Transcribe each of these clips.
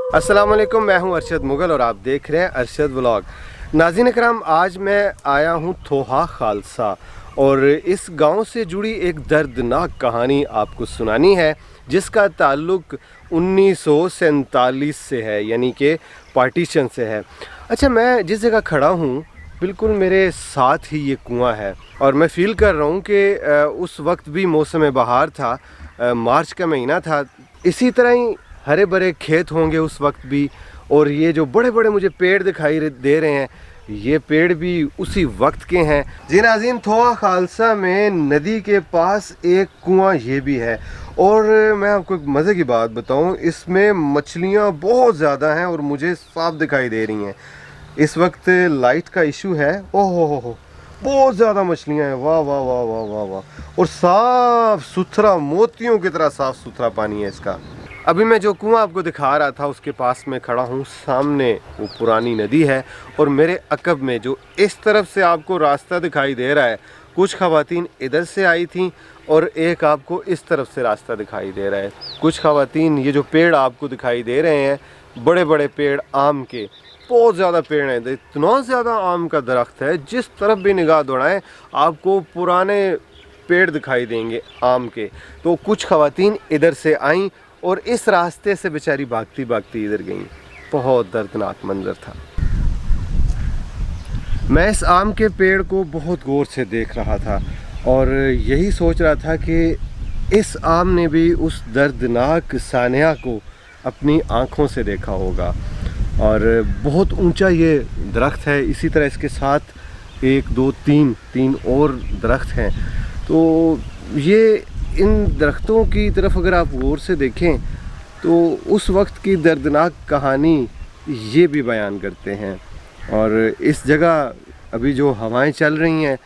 अस्सलाम वालेकुम, मैं हूं अरशद मुगल और आप देख रहे हैं अरशद व्लॉग। नाज़रीन इकराम, आज मैं आया हूं थोहा खालसा और इस गांव से जुड़ी एक दर्दनाक कहानी आपको सुनानी है जिसका ताल्लुक़ 1947 से है, यानी कि पार्टीशन से है। अच्छा, मैं जिस जगह खड़ा हूं बिल्कुल मेरे साथ ही ये कुआं है और मैं फ़ील कर रहा हूं कि उस वक्त भी मौसम बहार था, मार्च का महीना था। इसी तरह ही हरे भरे खेत होंगे उस वक्त भी, और ये जो बड़े बड़े मुझे पेड़ दिखाई दे रहे हैं ये पेड़ भी उसी वक्त के हैं। जी नाज़रीन, थोहा खालसा में नदी के पास एक कुआं ये भी है और मैं आपको एक मज़े की बात बताऊं, इसमें मछलियां बहुत ज़्यादा हैं और मुझे साफ दिखाई दे रही हैं। इस वक्त लाइट का इशू है। ओहो हो, बहुत ज़्यादा मछलियां हैं। वाह वाह वाह वाह वाह वाह, और साफ़ सुथरा मोतियों की तरह साफ़ सुथरा पानी है इसका। अभी मैं जो कुआं आपको दिखा रहा था उसके पास में खड़ा हूँ। सामने वो पुरानी नदी है और मेरे अकब में जो इस तरफ से आपको रास्ता दिखाई दे रहा है, कुछ ख़वातीन इधर से आई थीं और एक आपको इस तरफ से रास्ता दिखाई दे रहा है। कुछ ख़वातीन, ये जो पेड़ आपको दिखाई दे रहे हैं, बड़े बड़े पेड़ आम के, बहुत ज़्यादा पेड़ हैं। इतना ज़्यादा आम का दरख्त है, जिस तरफ भी निगाह दौड़ाएं आपको पुराने पेड़ दिखाई देंगे आम के। तो कुछ ख़वातीन इधर से आईं और इस रास्ते से बेचारी भागती भागती इधर गई। बहुत दर्दनाक मंजर था। मैं इस आम के पेड़ को बहुत गौर से देख रहा था और यही सोच रहा था कि इस आम ने भी उस दर्दनाक सानिया को अपनी आँखों से देखा होगा। और बहुत ऊंचा ये दरख्त है, इसी तरह इसके साथ एक दो तीन और दरख्त हैं। तो ये इन दरख्तों की तरफ अगर आप गौर से देखें तो उस वक्त की दर्दनाक कहानी ये भी बयान करते हैं। और इस जगह अभी जो हवाएं चल रही हैं,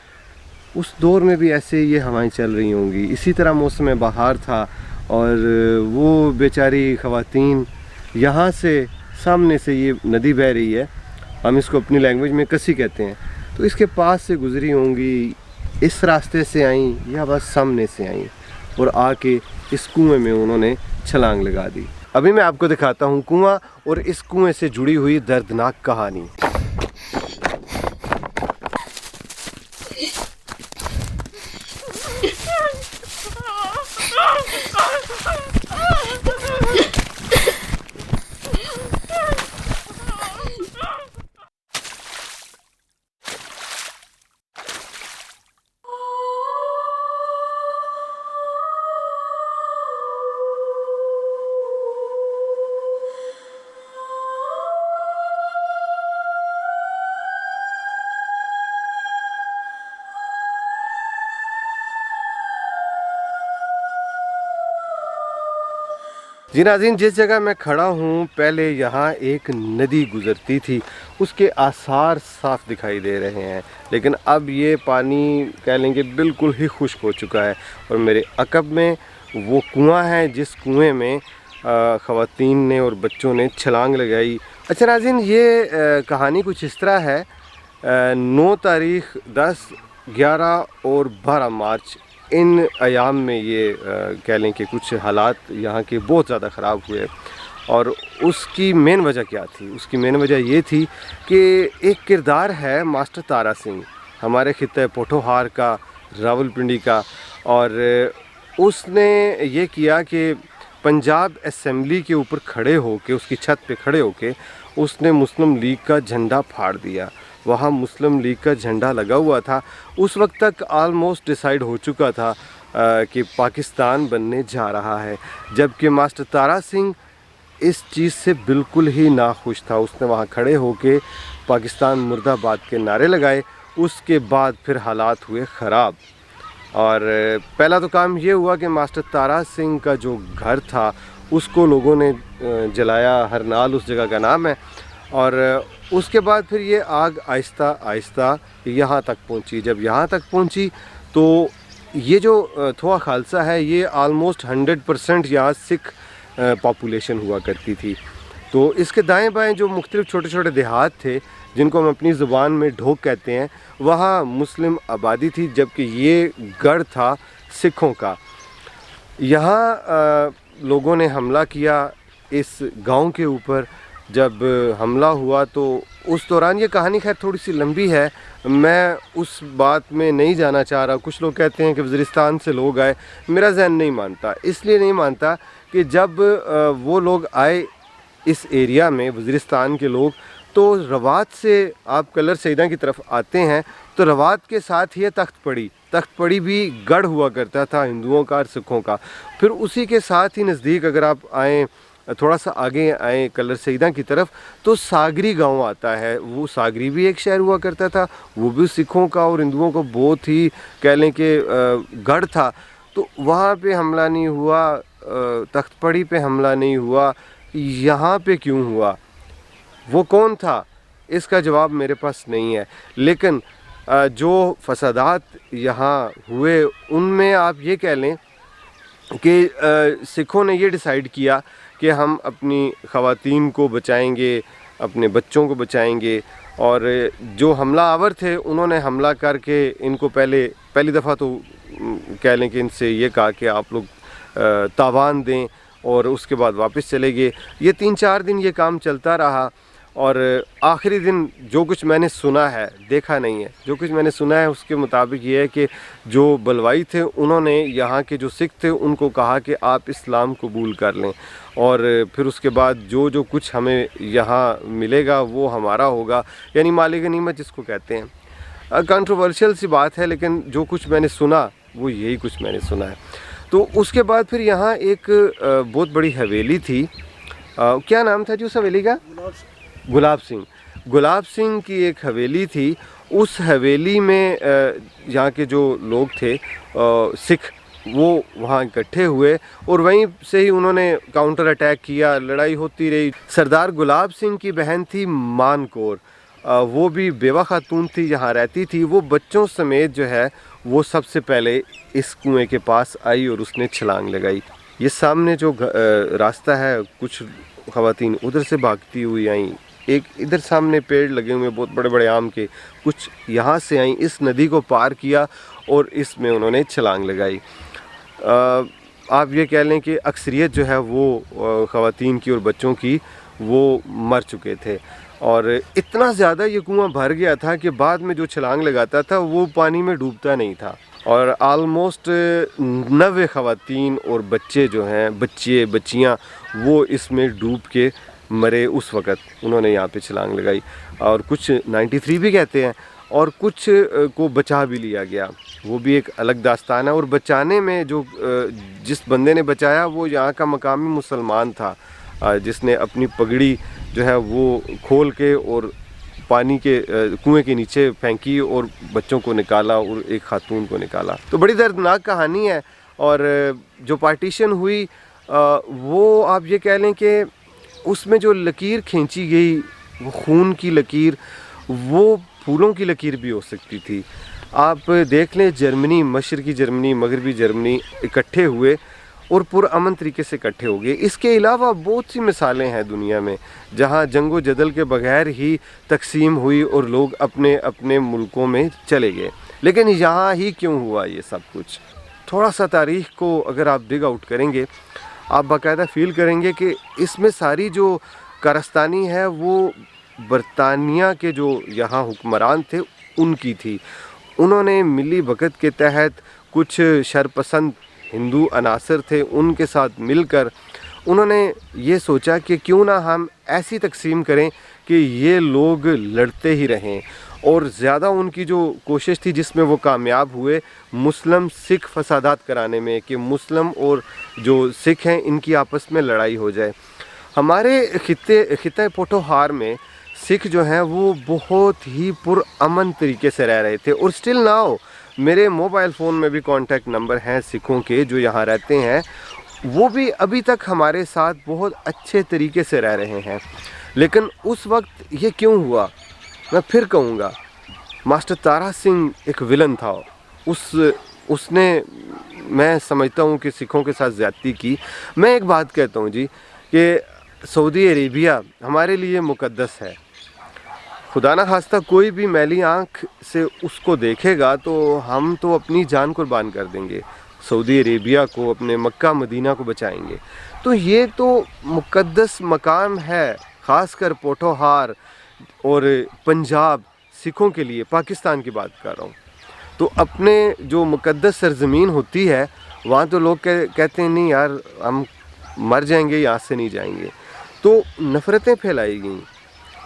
उस दौर में भी ऐसे ये हवाएं चल रही होंगी। इसी तरह मौसम बहार था और वो बेचारी ख़वातीन, यहाँ से सामने से ये नदी बह रही है, हम इसको अपनी लैंग्वेज में कसी कहते हैं, तो इसके पास से गुज़री होंगी, इस रास्ते से आईं या बस सामने से आईं और आके इस कुएं में उन्होंने छलांग लगा दी। अभी मैं आपको दिखाता हूँ कुआं और इस कुएं से जुड़ी हुई दर्दनाक कहानी। जी नाज़रीन, जिस जगह मैं खड़ा हूँ पहले यहाँ एक नदी गुज़रती थी, उसके आसार साफ दिखाई दे रहे हैं, लेकिन अब ये पानी कह लेंगे बिल्कुल ही खुश्क हो चुका है। और मेरे अकब में वो कुआं है जिस कुएं में ख़वातीन ने और बच्चों ने छलांग लगाई। अच्छा नाज़रीन, ये कहानी कुछ इस तरह है। 9 तारीख़, 10, 11 और 12 मार्च इन अयाम में ये कह लें कि कुछ हालात यहाँ के बहुत ज़्यादा ख़राब हुए। और उसकी मेन वजह क्या थी? उसकी मेन वजह ये थी कि एक किरदार है मास्टर तारा सिंह, हमारे खित्ते पोठोहार का, रावलपिंडी का, और उसने ये किया कि पंजाब असम्बली के ऊपर खड़े होके, उसकी छत पे खड़े होके उसने मुस्लिम लीग का झंडा फाड़ दिया। वहाँ मुस्लिम लीग का झंडा लगा हुआ था। उस वक्त तक आलमोस्ट डिसाइड हो चुका था कि पाकिस्तान बनने जा रहा है, जबकि मास्टर तारा सिंह इस चीज़ से बिल्कुल ही नाखुश था। उसने वहाँ खड़े होके पाकिस्तान मुर्दाबाद के नारे लगाए। उसके बाद फिर हालात हुए ख़राब और पहला तो काम ये हुआ कि मास्टर तारा सिंह का जो घर था उसको लोगों ने जलाया। हरनाल उस जगह का नाम है। और उसके बाद फिर ये आग आहिस्ता आहिस्ता यहाँ तक पहुँची। जब यहाँ तक पहुँची तो ये जो थोहा खालसा है ये आलमोस्ट 100% यहाँ सिख पॉपुलेशन हुआ करती थी। तो इसके दाएं बाएं जो मुख्तलिफ छोटे छोटे देहात थे, जिनको हम अपनी ज़ुबान में ढोक कहते हैं, वहाँ मुस्लिम आबादी थी, जबकि ये गढ़ था सिखों का। यहाँ लोगों ने हमला किया, اس गांव के ऊपर जब हमला हुआ तो उस दौरान, ये कहानी खैर थोड़ी सी लंबी है, मैं उस बात में नहीं जाना चाह रहा। कुछ लोग कहते हैं कि वज़ीरिस्तान से लोग आए, मेरा ज़हन नहीं मानता। इसलिए नहीं मानता कि जब वो लोग आए इस एरिया में, वज़ीरिस्तान के लोग, तो रवात से आप कलर सईदा की तरफ आते हैं तो रवात के साथ ही तख्त पड़ी भी गढ़ हुआ करता था हिंदुओं का और सिखों का। फिर उसी के साथ ही नज़दीक अगर आप आएँ, थोड़ा सा आगे आए कलर सईदा की तरफ, तो सागरी गांव आता है। वो सागरी भी एक शहर हुआ करता था, वो भी सिखों का और हिंदुओं का बहुत ही कह लें कि गढ़ था। तो वहाँ पे हमला नहीं हुआ, तख्तपड़ी पे हमला नहीं हुआ, यहाँ पे क्यों हुआ, वो कौन था, इसका जवाब मेरे पास नहीं है। लेकिन जो फसादात यहाँ हुए उनमें आप ये कह लें कि सिखों ने ये डिसाइड किया कि हम अपनी ख़वातीन को बचाएंगे, अपने बच्चों को बचाएंगे। और जो हमला आवर थे उन्होंने हमला करके इनको पहली दफ़ा तो कह लें कि इनसे ये कहा कि आप लोग तावान दें, और उसके बाद वापस चले गए। ये 3-4 दिन ये काम चलता रहा, और आखिरी दिन जो कुछ मैंने सुना है, देखा नहीं है, जो कुछ मैंने सुना है उसके मुताबिक ये है कि जो बलवाई थे उन्होंने यहाँ के जो सिख थे उनको कहा कि आप इस्लाम कबूल कर लें, और फिर उसके बाद जो कुछ हमें यहाँ मिलेगा वो हमारा होगा, यानी माल गनीमत जिसको कहते हैं। कंट्रोवर्शियल सी बात है, लेकिन जो कुछ मैंने सुना वो यही कुछ मैंने सुना है। तो उसके बाद फिर यहाँ एक बहुत बड़ी हवेली थी, क्या नाम था जी उस हवेली का? गुलाब सिंह की एक हवेली थी। उस हवेली में यहाँ के जो लोग थे सिख, वो वहाँ इकट्ठे हुए और वहीं से ही उन्होंने काउंटर अटैक किया, लड़ाई होती रही। सरदार गुलाब सिंह की बहन थी मान कौर, वो भी बेवा खातून थी, यहाँ रहती थी। वो बच्चों समेत जो है वो सबसे पहले इस कुएं के पास आई और उसने छलांग लगाई। ये सामने जो रास्ता है, कुछ ख़वातीन उधर से भागती हुई आई, एक इधर सामने पेड़ लगे हुए बहुत बड़े बड़े आम के, कुछ यहाँ से आई, इस नदी को पार किया और इसमें उन्होंने छलांग लगाई। आप ये कह लें कि अक्सरियत जो है वो ख़वातीन की और बच्चों की वो मर चुके थे, और इतना ज़्यादा ये कुआं भर गया था कि बाद में जो छलांग लगाता था वो पानी में डूबता नहीं था। और आलमोस्ट 90 ख़वातीन और बच्चे जो हैं, बच्चियाँ, वो इसमें डूब के मरे उस वक़्त उन्होंने यहाँ पे छलांग लगाई। और कुछ 93 भी कहते हैं, और कुछ को बचा भी लिया गया, वो भी एक अलग दास्तान है। और बचाने में जो जिस बंदे ने बचाया वो यहाँ का मकामी मुसलमान था, जिसने अपनी पगड़ी जो है वो खोल के और पानी के कुएं के नीचे फेंकी और बच्चों को निकाला और एक खातून को निकाला। तो बड़ी दर्दनाक कहानी है। और जो पार्टीशन हुई वो आप ये कह लें कि उसमें जो लकीर खींची गई, वो खून की लकीर, वो फूलों की लकीर भी हो सकती थी। आप देख लें, जर्मनी, मशरकी जर्मनी, मगरबी जर्मनी इकट्ठे हुए और पुरअमन तरीके से इकट्ठे हो गए। इसके अलावा बहुत सी मिसालें हैं दुनिया में जहां जंगो जदल के बगैर ही तकसीम हुई और लोग अपने अपने मुल्कों में चले गए। लेकिन यहाँ ही क्यों हुआ ये सब कुछ? थोड़ा सा तारीख़ को अगर आप डिग आउट करेंगे, आप बाकायदा फ़ील करेंगे कि इसमें सारी जो कारस्तानी है वो बरतानिया के जो यहाँ हुक्मरान थे उनकी थी। उन्होंने मिली भगत के तहत कुछ शरपसंद हिंदू अनासर थे, उनके साथ मिलकर उन्होंने ये सोचा कि क्यों ना हम ऐसी तकसीम करें कि ये लोग लड़ते ही रहें। और ज़्यादा उनकी जो कोशिश थी जिसमें वो कामयाब हुए, मुस्लिम सिख फसादात कराने में, कि मुस्लिम और जो सिख हैं इनकी आपस में लड़ाई हो जाए। हमारे खित्ते पोठोहार में सिख जो हैं वो बहुत ही पुरअमन तरीके से रह रहे थे। और स्टिल नाउ मेरे मोबाइल फ़ोन में भी कॉन्टैक्ट नंबर हैं सिखों के जो यहाँ रहते हैं, वो भी अभी तक हमारे साथ बहुत अच्छे तरीके से रह रहे हैं। लेकिन उस वक्त ये क्यों हुआ, मैं फिर कहूँगा, मास्टर तारा सिंह एक विलन था। उसने, मैं समझता हूँ कि सिखों के साथ ज़्यादती की। मैं एक बात कहता हूँ जी कि सऊदी अरेबिया हमारे लिए मुक़द्दस है। खुदा ना खास्ता कोई भी मैली आँख से उसको देखेगा तो हम तो अपनी जान कुर्बान कर देंगे। सऊदी अरेबिया को, अपने मक्का मदीना को बचाएंगे। तो ये तो मुक़द्दस मकाम है, ख़ासकर पोठोहार और पंजाब सिखों के लिए, पाकिस्तान की बात कर रहा हूँ। तो अपने जो मुक़द्दस सरज़मीन होती है वहाँ तो लोग कहते हैं नहीं यार हम मर जाएंगे, यहाँ से नहीं जाएंगे। तो नफ़रतें फैलाई गईं,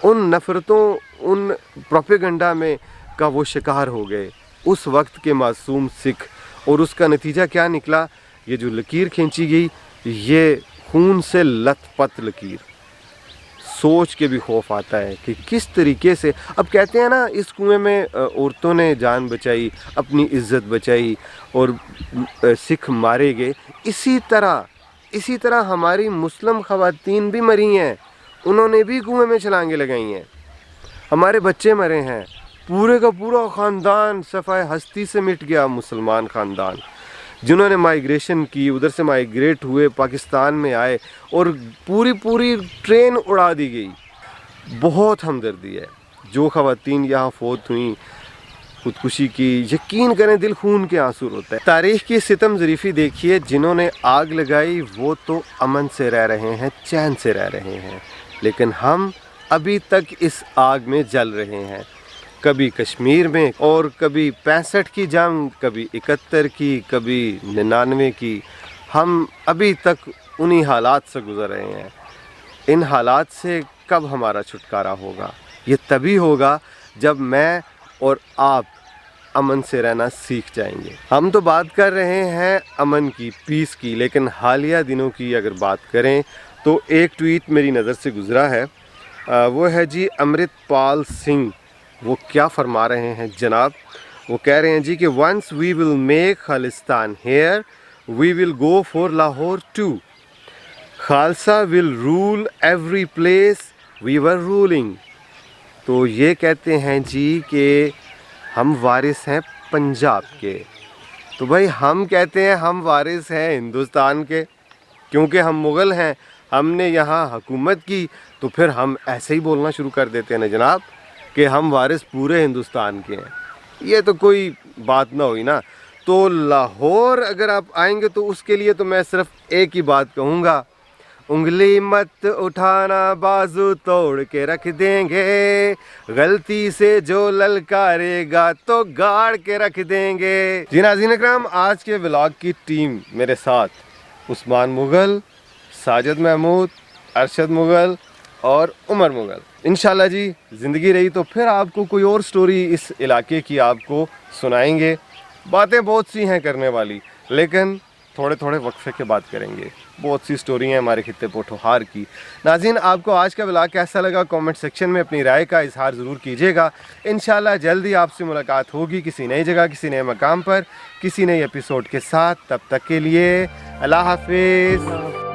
उन नफ़रतों, उन प्रोपेगेंडा में का वो शिकार हो गए उस वक्त के मासूम सिख। और उसका नतीजा क्या निकला? ये जो लकीर खींची गई, ये खून से लथपथ लकीर। सोच के भी खौफ आता है कि किस तरीके से, अब कहते हैं ना इस कुएं में औरतों ने जान बचाई, अपनी इज़्ज़त बचाई और सिख मारे गए। इसी तरह हमारी मुस्लिम ख़वातीन भी मरी हैं, उन्होंने भी कुएं में छलांगे लगाई हैं, हमारे बच्चे मरे हैं, पूरे का पूरा ख़ानदान सफ़ाए हस्ती से मिट गया। मुसलमान ख़ानदान जिन्होंने माइग्रेशन की, उधर से माइग्रेट हुए, पाकिस्तान में आए और पूरी ट्रेन उड़ा दी गई। बहुत हमदर्दी है। जो ख़वातीन यहाँ फौत हुई, खुदकुशी की, यकीन करें दिल खून के आंसू रोता है। तारीख़ की सितम ज़रीफ़ी देखिए, जिन्होंने आग लगाई वो तो अमन से रह रहे हैं, चैन से रह रहे हैं, लेकिन हम अभी तक इस आग में जल रहे हैं। कभी कश्मीर में और कभी 65 की जंग, कभी 71 की, कभी 99 की। हम अभी तक उन्हीं हालात से गुज़र रहे हैं। इन हालात से कब हमारा छुटकारा होगा? ये तभी होगा जब मैं और आप अमन से रहना सीख जाएंगे। हम तो बात कर रहे हैं अमन की, पीस की, लेकिन हालिया दिनों की अगर बात करें तो एक ट्वीट मेरी नज़र से गुज़रा है, वो है जी अमृतपाल सिंह। वो क्या फरमा रहे हैं जनाब? वो कह रहे हैं जी कि once we will make Khalistan here we will go for Lahore too, Khalsa will rule every place we were ruling. तो ये कहते हैं जी कि हम वारिस हैं पंजाब के। तो भाई हम कहते हैं हम वारिस हैं हिंदुस्तान के, क्योंकि हम मुग़ल हैं, हमने यहाँ हुकूमत की, तो फिर हम ऐसे ही बोलना शुरू कर देते हैं ना जनाब कि हम वारिस पूरे हिंदुस्तान के हैं। ये तो कोई बात ना हुई ना। तो लाहौर अगर आप आएंगे तो उसके लिए तो मैं सिर्फ एक ही बात कहूँगा, उंगली मत उठाना बाजू तोड़ के रख देंगे, गलती से जो ललकारेगा तो गाड़ के रख देंगे। जी नाज़रीन इकराम, आज के व्लॉग की टीम मेरे साथ उस्मान मुग़ल, साजिद महमूद, अरशद मुग़ल और उमर मुग़ल। इंशाल्लाह जी ज़िंदगी रही तो फिर आपको कोई और स्टोरी इस इलाके की आपको सुनाएंगे। बातें बहुत सी हैं करने वाली, लेकिन थोड़े थोड़े वक्फे के बाद करेंगे। बहुत सी स्टोरी हैं हमारे खित्ते पोठोहार की। नाज़रीन, आपको आज का व्लॉग कैसा लगा कमेंट सेक्शन में अपनी राय का इजहार ज़रूर कीजिएगा। इंशाल्लाह जल्दी आपसे मुलाकात होगी किसी नई जगह, किसी नए मकाम पर, किसी नए एपिसोड के साथ। तब तक के लिए अल्लाह हाफिज़।